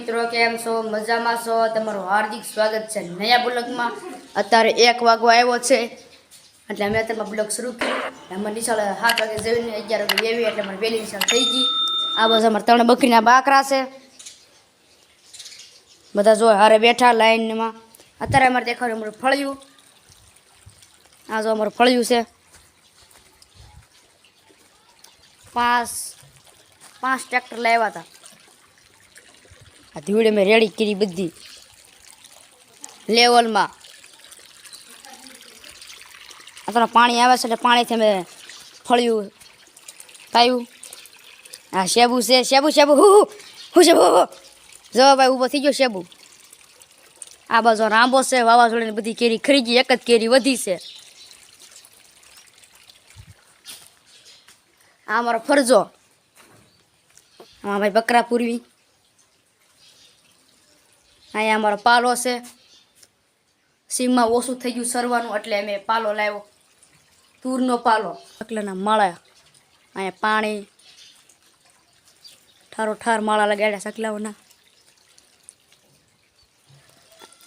મિત્રો કેમ છો મજામાં છો તમારું હાર્દિક સ્વાગત છે નયા બ્લોગમાં અત્યારે 1 વાગવા આવ્યો છે એટલે અમે અત્યારે બ્લોગ શરૂ કર્યો અમે નિશાળ 7 વાગે જઈને 11 વાગે એવી એટલે મને વેલી નિશાળ થઈ ગઈ આ બસ અમાર 3 બકરીના બાકરા છે બધા જો હારે બેઠા લાઈનમાં અત્યારે અમારે દેખાડ્યું અમારું ફળિયું આ જો અમારું ફળિયું છે 5 ટ્રેક્ટર લાવ્યા હતા આ ધીવડે મેં રેડી કરી બધી લેવલમાં અત્યારે પાણી આવે છે એટલે પાણીથી અમે ફળિયું પાયું હા શેબુ છે શેબુ હું શેબુ જો ભાઈ ઊભો થઈ ગયો શેબુ આ બાજુ રાંબો છે વાવાઝોડાની બધી કેરી ખરી ગઈ એક જ કેરી વધી છે આ અમારો ફરજો આમાં ભાઈ બકરા પૂરવી અહીંયા અમારો પાલો છે સીમમાં ઓછું થઈ ગયું સરવાનું એટલે અમે પાલો લાવ્યો તૂરનો પાલો અકલાના માળા અહીંયા પાણી ઠારો ઠાર માળા લગાડ્યા સકલાઓના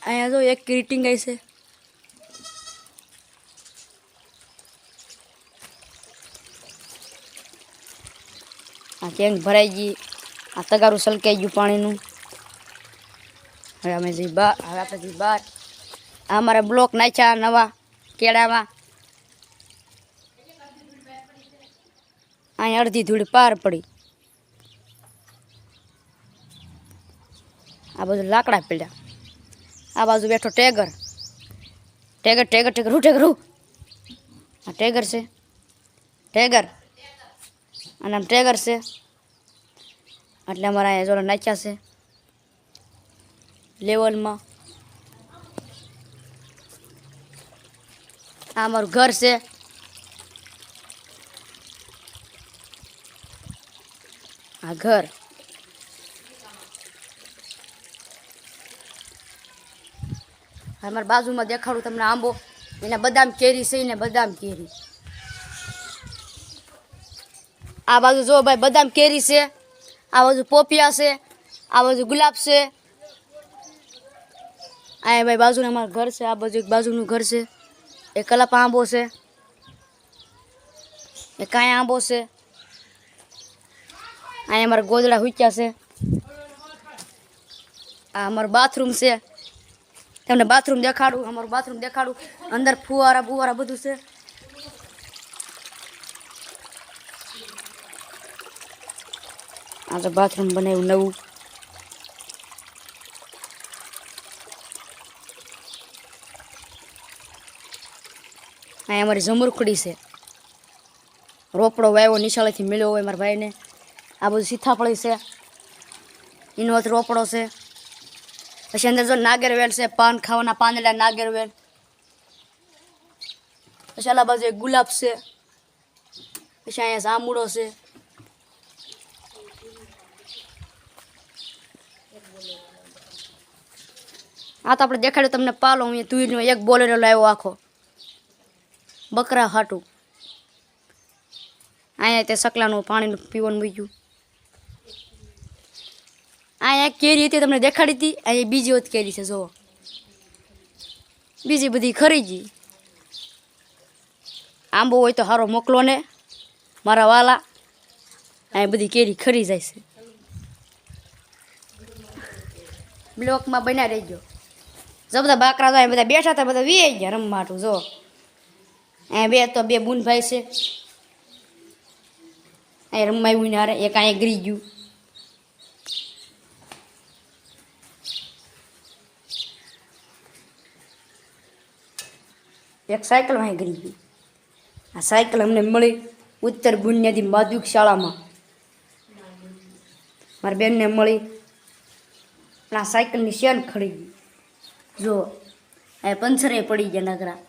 અહીંયા જો એક ક્રીટિંગ આવી છે આ ટેન્ક ભરાઈ ગઈ આ તગારું સલકાઈ ગયું પાણીનું હવે અમે જઈ બહાર હવે આપણે જઈ બહાર આ અમારે બ્લોક નાખ્યા નવા કેળામાં અહીંયા અડધી ધૂળ પાર પડી આ બધું લાકડા પડ્યા આ બાજુ બેઠો ટેગર હું આ ટેગર છે ટેગર અને આમ ટેગર છે એટલે અમારા અહીંયા જોડે નાખ્યા છે લેવલમાં આ અમારું ઘર છે આ ઘર અમારા બાજુમાં દેખાડું તમને આંબો એને બદામ કેરી છે ને બદામ કેરી આ બાજુ જો ભાઈ બદામ કેરી છે આ બાજુ પોપિયા છે આ બાજુ ગુલાબ છે અહીંયા ભાઈ બાજુનું અમારું ઘર છે આ બાજુ એક બાજુનું ઘર છે એ કલાપ આંબો છે એ કાંઈ આંબો છે અહીંયા અમારા ગોદડા હુક્યા છે આ અમારું બાથરૂમ છે તમને બાથરૂમ દેખાડું અમારું બાથરૂમ દેખાડું અંદર ફુવારા બુવારા બધું છે આ તો બાથરૂમ બનાવ્યું નવું અહીંયા અમારી જમરૂખડી છે રોપડો વાવ્યો નિશાળેથી મળ્યો હોય મારા ભાઈને આ બધું સીતાફળી છે એનો હાથ રોપડો છે પછી અંદર જો નાગરવેલ છે પાન ખાવાના પાંદડા નાગરવેલ પછી આલા બાજુ એક ગુલાબ છે પછી અહીંયા જાંબુડો છે આ તો આપણે દેખાડ્યું તમને પાલો અહીંયા તુરનો એક બોલેરો લાવ્યો આખો બકરા હાટું અહીંયા તે સકલાનું પાણીનું પીવાનું મૂક્યું અહીંયા કેરી હતી તમને દેખાડી હતી અહીંયા બીજી વખત કેરી છે જુઓ બીજી બધી ખરી ગઈ આંબો હોય તો સારો મોકલો ને મારા વાલા અહીંયા બધી કેરી ખરી જાય છે બ્લોકમાં બન્યા રહી ગયો જો બધા બાકરા તો બધા બેઠા હતા બધા વી ગયા રમવા માટું જો અહીંયા બે બુનભાઈ છે અહીંયા રમાયું ને હારે એક અહીંયા ગરી ગયું એક સાયકલ અહીં ગરી ગઈ આ સાયકલ અમને મળી ઉત્તર બુનિયાદી માધ્યમિક શાળામાં મારી બેનને મળી આ સાયકલની શેન ખડી ગઈ જો આ પંચરે પડી ગયા નકરા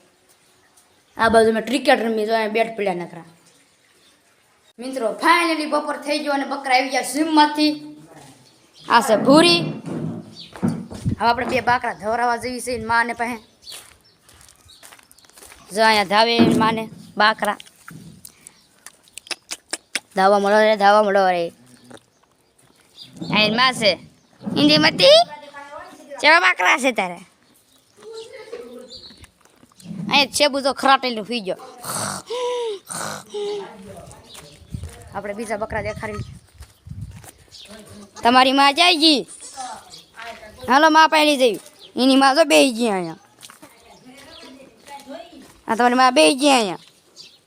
આ બાજુ મેં ક્રિકેટ રમી જો અહીંયા બેટ પડ્યા નકરા મિત્રો ફાઇનલી બપોર થઈ ગયો અને બકરા આવી ગયા સીમમાંથી આ છે ભૂરી હવે આપણે બે બાકરા ધવરાવા જઈએ છીએ માને પાસે જો અહીંયા ધાવે માને બાકરા ધાવા મળો રે અહીં માં છે હિન્દીમાંથી કેવા બાકરા છે તારે અહીંયા છેબુ તો ખરાટેલું પી ગયો આપણે બીજા બકરા દેખાડી તમારી માં જાય ગઈ હાલો માં પહેલી જઈ એની માં તો બેસી ગઈ અહીંયા આ તમારી માં બેસી ગઈ અહીંયા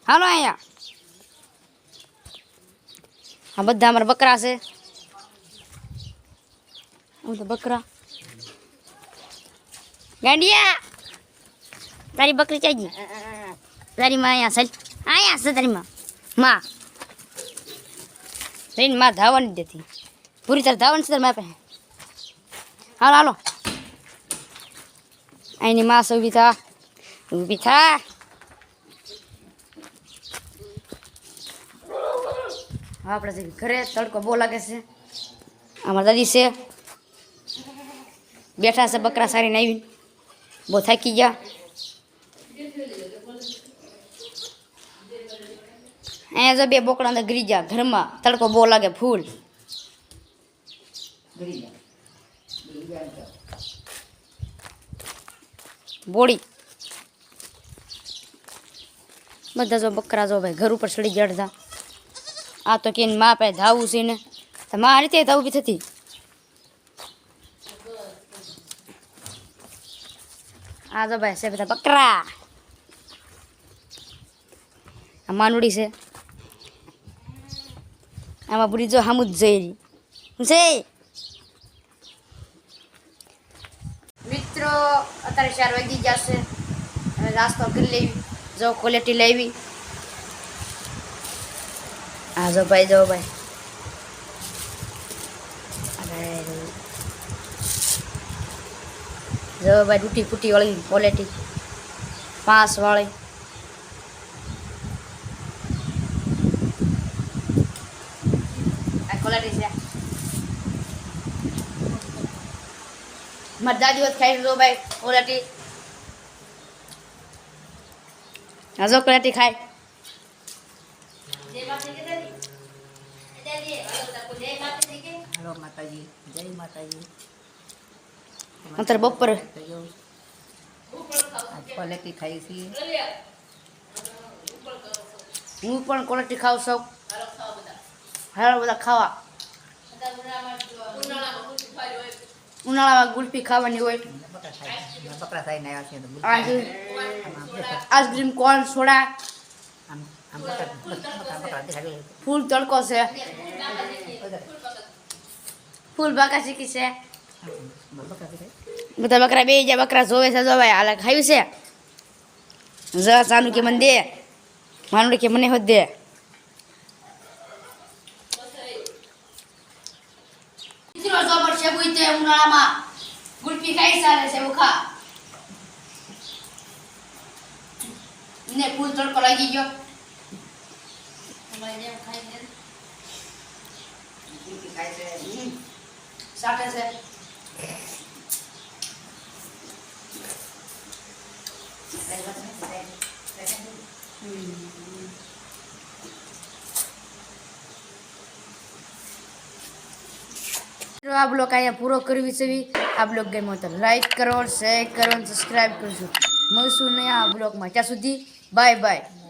હાલો અહીંયા આ બધા અમારા બકરા છે હું તો બકરા ગાંડિયા તારી બકરી ચાઈ તારી માં અહીંયા છે તારી માં રહીને માં ધાવાની દેતી પૂરી તાર ધાવાની છે તારી માં પાસે હાલો હાલો અહીંની માં છે ઊભી થા આપણે જઈ ઘરે તડકો બહુ લાગે છે અમારા દાદી છે બેઠા છે બકરા સારીને આવીને બહુ થાકી ગયા અહીંયા જો બે બોકડા અંદર ગરી ગયા ઘરમાં તડકો બહુ લાગે ફૂલ બોડી બધા જો બકરા જો ભાઈ ઘર ઉપર ચડી જડતા આ તો કે માં પાસે ધાવું છે ને તો માં આ રીતે ધાવું બી થતી આ તો ભાઈ છે બધા બકરા આ માનુડી છે આમાં બુરી જો હામું જ જઈ રહી છે મિત્રો અત્યારે 4 વાગી જશે હવે નાસ્તો કરી લેવી જો ક્વોલિટી લેવી આ જો ભાઈ જો ભાઈ તૂટી ફૂટી વાળી ક્વોલિટી 5 વાળી આ ક્વોલિટી છે મારા દાદી ખાઈ જો ભાઈ ક્વોલિટી આજો ક્વોલિટી ખાય હલો માતાજી જય માતાજી અંતર બપોર ક્વોલિટી ખાઈ છીએ હું પણ ક્વોલિટી ખાઉં છું હાલો બધા ખાવા ઉનાળામાં ગુલ્ફી ખાવાની હોય બકરા ખાઈને આવ્યા છીએ આઈસ્ક્રીમ કોર્ન સોડા બકરા દેખાડી ફૂલ તડકો છે ફૂલ બાકા શીખી છે બધા બકરા બે જાય બકરા જોવે છે જો ભાઈ હાલ ખાયું છે જરા સાનું કે મને દે માનું કે મને હોત દે ઉનાળામાં ગુલ્ફી ખાઈ ચાલે છે ખા ને ફૂલ તડકો લાગી ગયો સાકે છે આ બ્લોગ અહીંયા પૂરો કરવી છે આ બ્લોગ ગમ્યો તો લાઈક કરો શેર કરો અને સબસ્ક્રાઈબ કરજો મળશું નહીં આ બ્લોગમાં ત્યાં સુધી બાય બાય